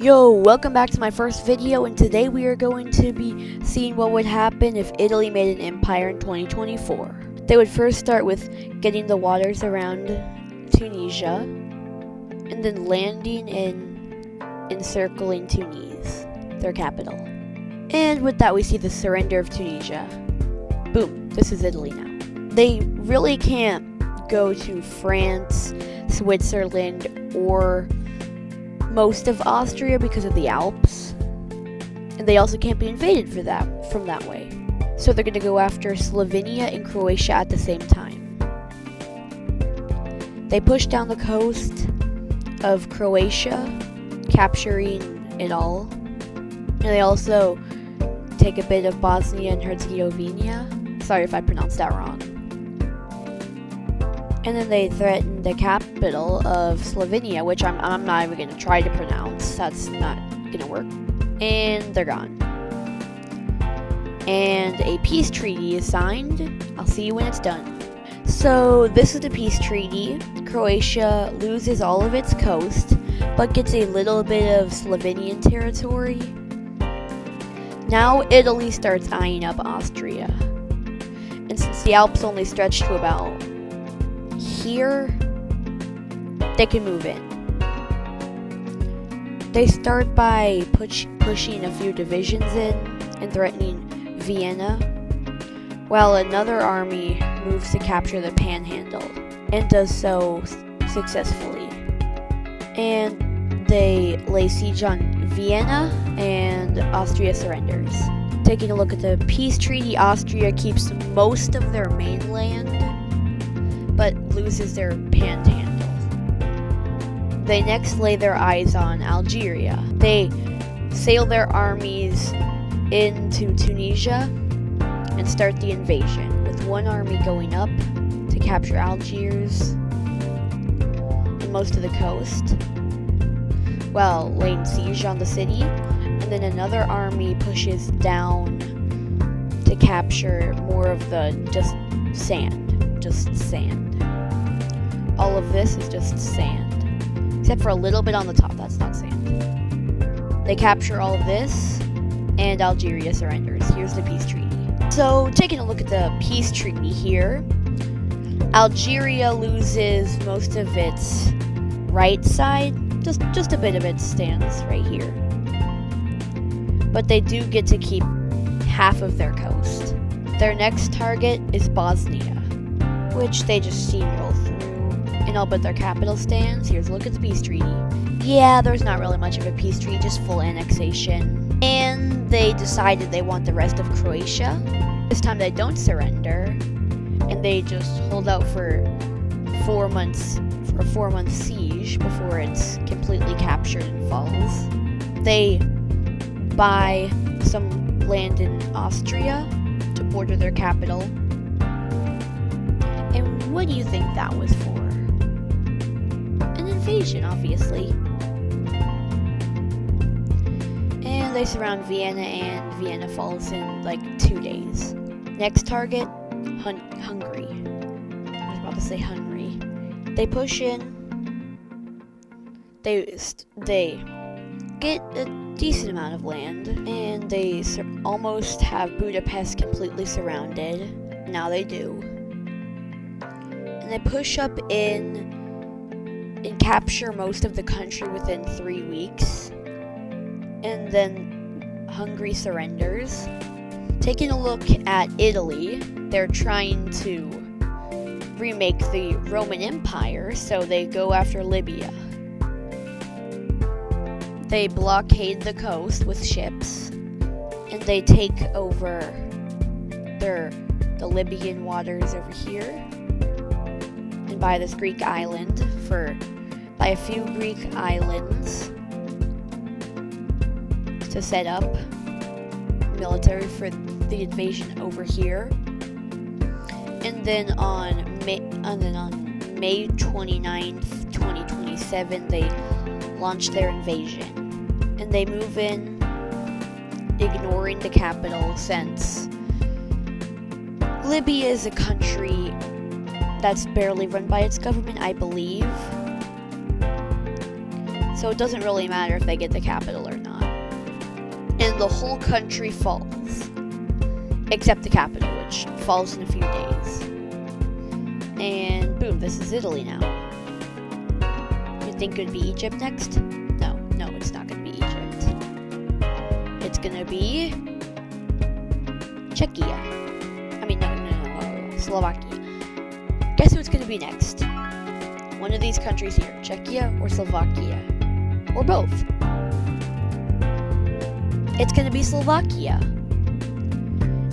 Yo, welcome back to my first video, and today we are going to be seeing what would happen if Italy made an empire in 2024. They would first start with getting the waters around Tunisia, and then landing and encircling Tunis, their capital. And with that we see the surrender of Tunisia. Boom, this is Italy now. They really can't go to France, Switzerland, or most of Austria because of the Alps, and they also can't be invaded from that way. So they're going to go after Slovenia and Croatia at the same time. They push down the coast of Croatia, capturing it all, and they also take a bit of Bosnia and Herzegovina. Sorry if I pronounced that wrong. And then they threaten the capital of Slovenia, which I'm not even going to try to pronounce. That's not going to work. And they're gone. And a peace treaty is signed. I'll see you when it's done. So this is the peace treaty. Croatia loses all of its coast, but gets a little bit of Slovenian territory. Now Italy starts eyeing up Austria. And since the Alps only stretch to about here, they can move in. They start by pushing a few divisions in and threatening Vienna, while another army moves to capture the Panhandle and does so successfully. And they lay siege on Vienna, and Austria surrenders. Taking a look at the peace treaty, Austria keeps most of their mainland but loses their panhandle. They next lay their eyes on Algeria. They sail their armies into Tunisia and start the invasion, with one army going up to capture Algiers and most of the coast, while laying siege on the city, and then another army pushes down to capture more of the just sand. All of this is just sand, except for a little bit on the top. That's not sand. They capture all of this, and Algeria surrenders. Here's the peace treaty. So, taking a look at the peace treaty here, Algeria loses most of its right side. Just a bit of it stands right here, but they do get to keep half of their coast. Their next target is Bosnia, which they just steamroll through, and all but their capital stands. Here's a look at the peace treaty. Yeah, there's not really much of a peace treaty, just full annexation. And they decided they want the rest of Croatia. This time they don't surrender, and they just hold out for 4 months, for a 4-month siege before it's completely captured and falls. They buy some land in Austria to border their capital. And what do you think that was for? An invasion, obviously. And they surround Vienna, and Vienna falls in like 2 days. Next target, Hungary. I was about to say Hungary. They push in. They get a decent amount of land, and they almost have Budapest completely surrounded. Now they do. And they push up in and capture most of the country within 3 weeks. And then Hungary surrenders. Taking a look at Italy, they're trying to remake the Roman Empire, so they go after Libya. They blockade the coast with ships, and they take over the Libyan waters over here, and buy this Greek island buy a few Greek islands to set up military for the invasion over here. And then on May 29th, 2027, they launch their invasion. And they move in, ignoring the capital, since Libya is a country that's barely run by its government, I believe. so it doesn't really matter if they get the capital or not. And the whole country falls, except the capital, which falls in a few days. And boom, this is Italy now. You think it would be Egypt next? No, it's not going to be Egypt. It's going to be Czechia. I mean, no, Slovakia. Guess who it's going to be next? One of these countries here, Czechia or Slovakia, or both. It's going to be Slovakia.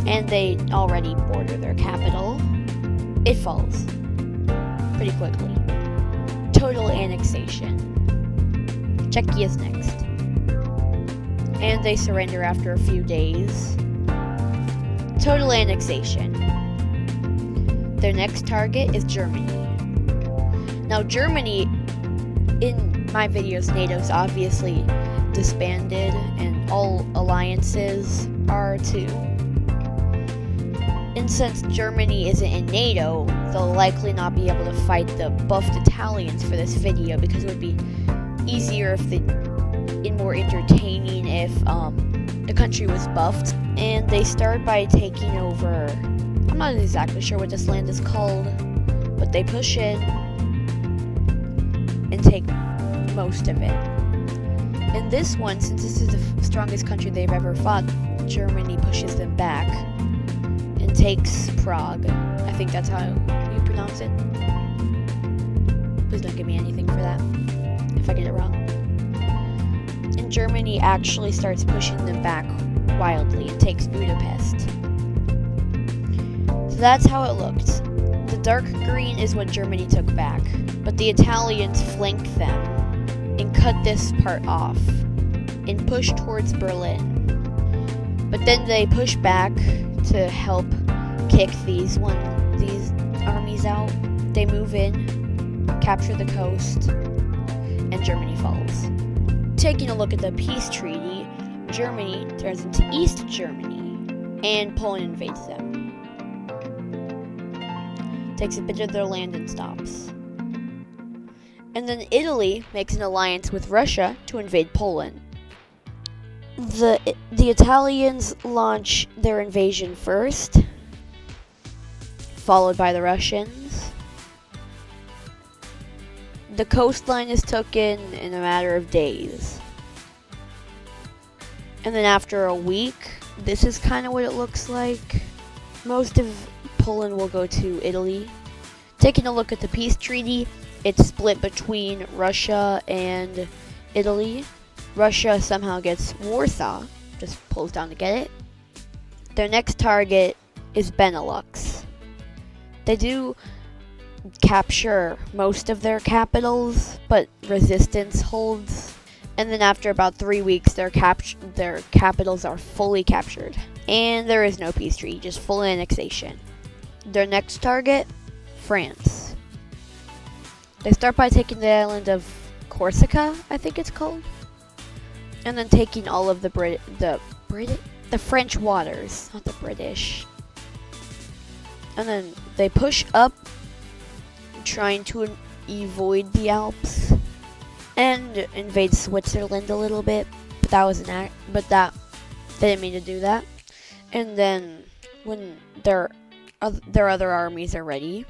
And they already border their capital. It falls pretty quickly. Total annexation. Czechia's next. And they surrender after a few days. Total annexation. Their next target is Germany. Now Germany, in my videos, NATO's obviously disbanded, and all alliances are too. And since Germany isn't in NATO, they'll likely not be able to fight the buffed Italians for this video, because it would be easier and more entertaining if the country was buffed. And they start by taking over, I'm not exactly sure what this land is called, but they push in and take most of it. And this one, since this is the strongest country they've ever fought, Germany pushes them back and takes Prague. I think that's how you pronounce it. Please don't give me anything for that if I get it wrong. And Germany actually starts pushing them back wildly and takes Budapest. So that's how it looked. The dark green is what Germany took back, but the Italians flanked them and cut this part off and pushed towards Berlin. But then they push back to help kick these armies out. They move in, capture the coast, and Germany falls. Taking a look at the peace treaty, Germany turns into East Germany, and Poland invades them. Takes a bit of their land and stops. And then Italy makes an alliance with Russia to invade Poland. The Italians launch their invasion first, followed by the Russians. The coastline is taken in a matter of days. And then after a week, this is kind of what it looks like. Most of Poland will go to Italy. Taking a look at the peace treaty, it's split between Russia and Italy. Russia somehow gets Warsaw, just pulls down to get it. Their next target is Benelux. They do capture most of their capitals, but resistance holds. And then after about 3 weeks, their capitals are fully captured. And there is no peace treaty, just full annexation. Their next target, France. They start by taking the island of Corsica, I think it's called. And then taking all of the French waters, not the British. And then they push up, trying to avoid the Alps, and invade Switzerland a little bit. But that was they didn't mean to do that. And then when their other armies are ready,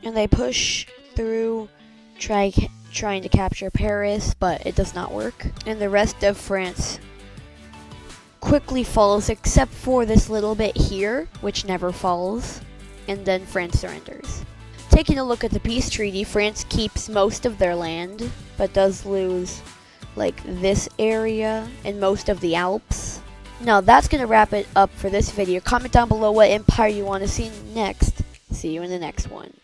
and they push through, trying to capture Paris, but it does not work. And the rest of France quickly falls, except for this little bit here, which never falls. And then France surrenders. Taking a look at the peace treaty, France keeps most of their land, but does lose like this area and most of the Alps. Now that's going to wrap it up for this video. Comment down below what empire you want to see next. See you in the next one.